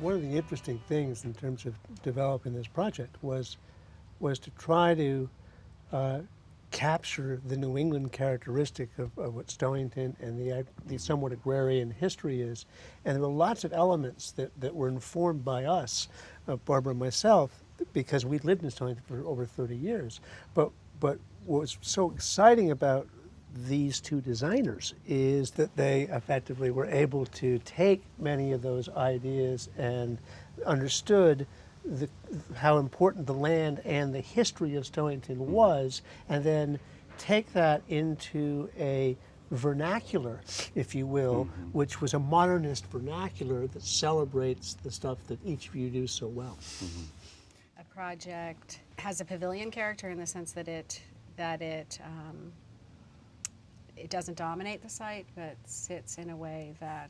one of the interesting things in terms of developing this project was to try to capture the New England characteristic of what Stonington and the somewhat agrarian history is. And there were lots of elements that were informed by us, Barbara and myself, because we lived in Stonington for over 30 years. But what was so exciting about these two designers is that they effectively were able to take many of those ideas and understood how important the land and the history of Stonington was, and then take that into a vernacular, if you will, which was a modernist vernacular that celebrates the stuff that each of you do so well. A project has a pavilion character in the sense that it doesn't dominate the site, but sits in a way that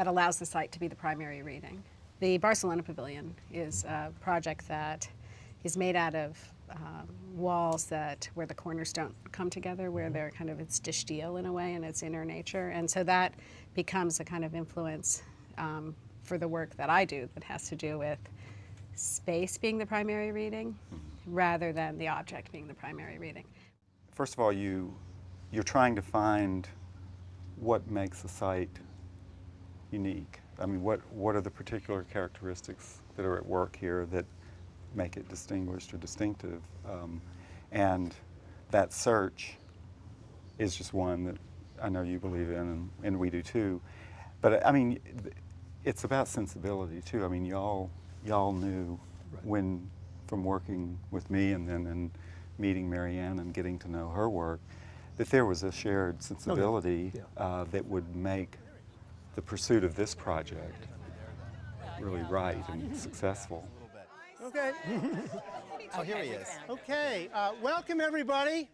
allows the site to be the primary reading. The Barcelona Pavilion is a project that is made out of walls where the corners don't come together, where they're kind of, it's de steel in a way, and its inner nature. And so that becomes a kind of influence for the work that I do that has to do with space being the primary reading rather than the object being the primary reading. First of all, you're trying to find what makes a site unique. I mean, what are the particular characteristics that are at work here that make it distinguished or distinctive? And that search is just one that I know you believe in, and we do too. But I mean, it's about sensibility too. I mean, y'all knew when, from working with me and then in meeting Maryann and getting to know her work, that there was a shared sensibility that would make the pursuit of this project really right and successful. Okay. Oh, here he is. Okay, welcome everybody.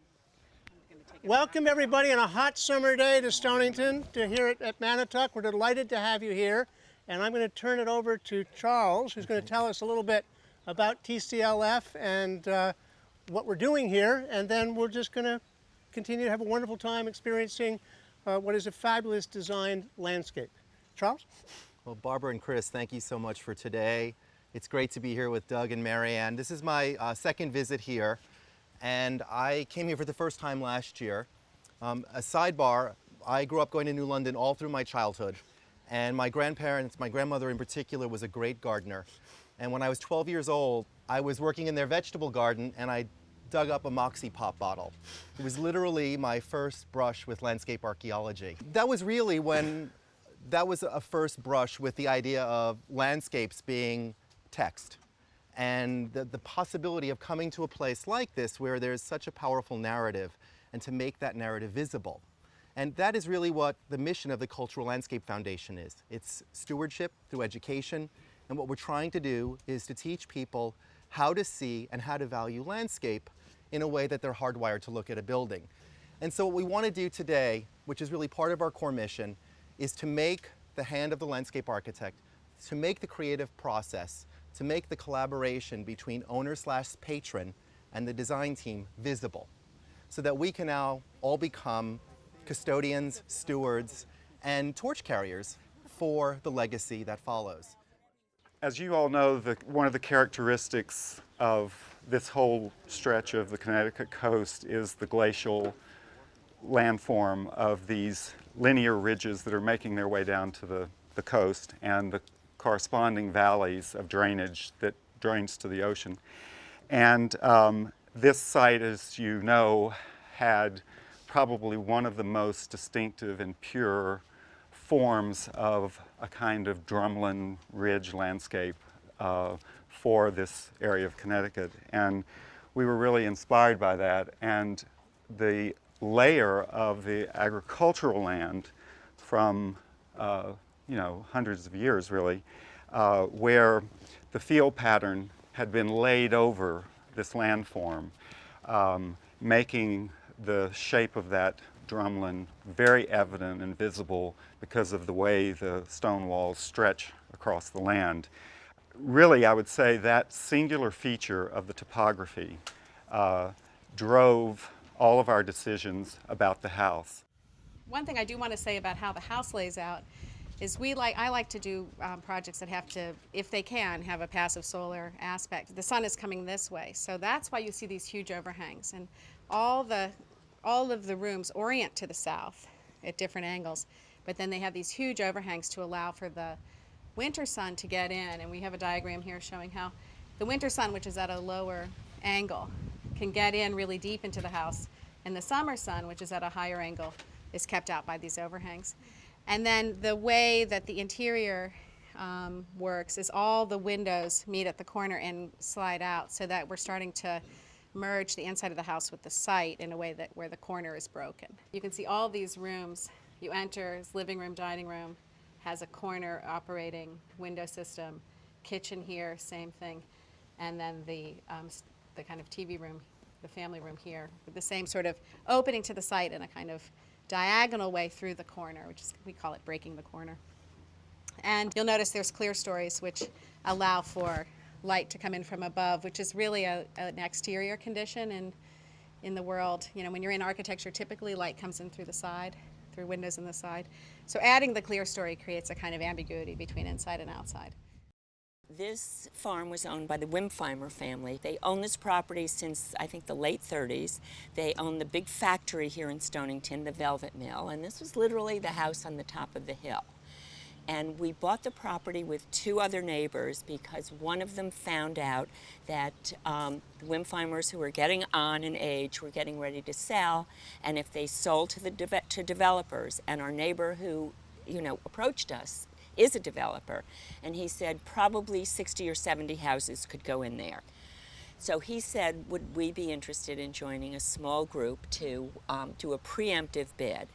Welcome everybody on a hot summer day to Stonington, to here at Manatuck. We're delighted to have you here. And I'm going to turn it over to Charles, who's going to tell us a little bit about TCLF and what we're doing here. And then we're just going to continue to have a wonderful time experiencing what is a fabulous designed landscape. Charles? Well, Barbara and Chris, thank you so much for today. It's great to be here with Doug and Maryann. This is my second visit here, and I came here for the first time last year. A sidebar, I grew up going to New London all through my childhood, and my grandparents, my grandmother in particular, was a great gardener. And when I was 12 years old, I was working in their vegetable garden, and I dug up a Moxie pop bottle. It was literally my first brush with landscape archaeology. That was really when, that was a first brush with the idea of landscapes being text. And the possibility of coming to a place like this where there's such a powerful narrative and to make that narrative visible. And that is really what the mission of the Cultural Landscape Foundation is. It's stewardship through education. And what we're trying to do is to teach people how to see and how to value landscape in a way that they're hardwired to look at a building. And so what we want to do today, which is really part of our core mission, is to make the hand of the landscape architect, to make the creative process, to make the collaboration between owner/patron and the design team visible, so that we can now all become custodians, stewards, and torch carriers for the legacy that follows. As you all know, one of the characteristics of this whole stretch of the Connecticut coast is the glacial landform of these linear ridges that are making their way down to the coast and the corresponding valleys of drainage that drains to the ocean. And this site, as you know, had probably one of the most distinctive and pure forms of a kind of drumlin ridge landscape for this area of Connecticut. And we were really inspired by that. And the layer of the agricultural land from hundreds of years really, where the field pattern had been laid over this landform, making the shape of that drumlin very evident and visible because of the way the stone walls stretch across the land. Really, I would say that singular feature of the topography drove all of our decisions about the house. One thing I do want to say about how the house lays out is I like to do projects that have to, if they can, have a passive solar aspect. The sun is coming this way, so that's why you see these huge overhangs. And all of the rooms orient to the south at different angles, but then they have these huge overhangs to allow for the winter sun to get in. And we have a diagram here showing how the winter sun, which is at a lower angle, can get in really deep into the house, and the summer sun, which is at a higher angle, is kept out by these overhangs. And then the way that the interior works is all the windows meet at the corner and slide out, so that we're starting to merge the inside of the house with the site in a way that where the corner is broken. You can see all these rooms. You enter, it's living room, dining room, has a corner operating window system, kitchen here, same thing, and then the kind of TV room, the family room here, with the same sort of opening to the site in a kind of diagonal way through the corner, which is, we call it breaking the corner. And you'll notice there's clear stories which allow for light to come in from above, which is really an exterior condition in the world. You know, when you're in architecture, typically light comes in through the side, through windows in the side. So adding the clear story creates a kind of ambiguity between inside and outside. This farm was owned by the Wimpheimer family. They own this property since, I think, the late 30s. They own the big factory here in Stonington, the Velvet Mill, and this was literally the house on the top of the hill. And we bought the property with two other neighbors because one of them found out that the Wimphimers, who were getting on in age, were getting ready to sell, and if they sold to developers, and our neighbor who, approached us is a developer, and he said probably 60 or 70 houses could go in there. So he said, would we be interested in joining a small group to do a preemptive bid?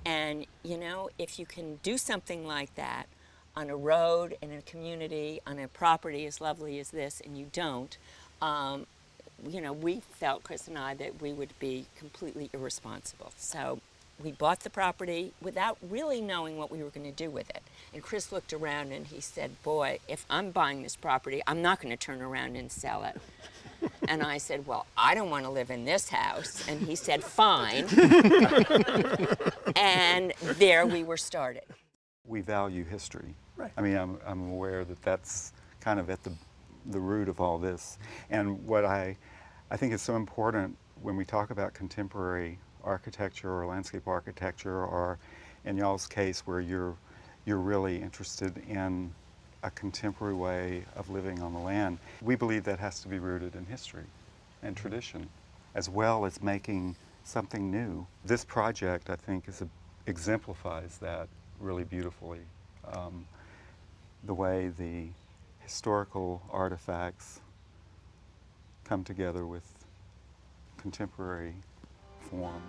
And if you can do something like that on a road, in a community, on a property as lovely as this, and you don't, we felt, Chris and I, that we would be completely irresponsible. So we bought the property without really knowing what we were going to do with it. And Chris looked around and he said, boy, if I'm buying this property, I'm not going to turn around and sell it. And I said, well, I don't want to live in this house. And he said, fine. And there we were started. We value history. Right. I mean, I'm aware that that's kind of at the root of all this. And what I think is so important when we talk about contemporary architecture or landscape architecture, or in y'all's case where you're really interested in a contemporary way of living on the land, we believe that has to be rooted in history and tradition, as well as making something new. This project, I think, exemplifies that really beautifully. The way the historical artifacts come together with contemporary form.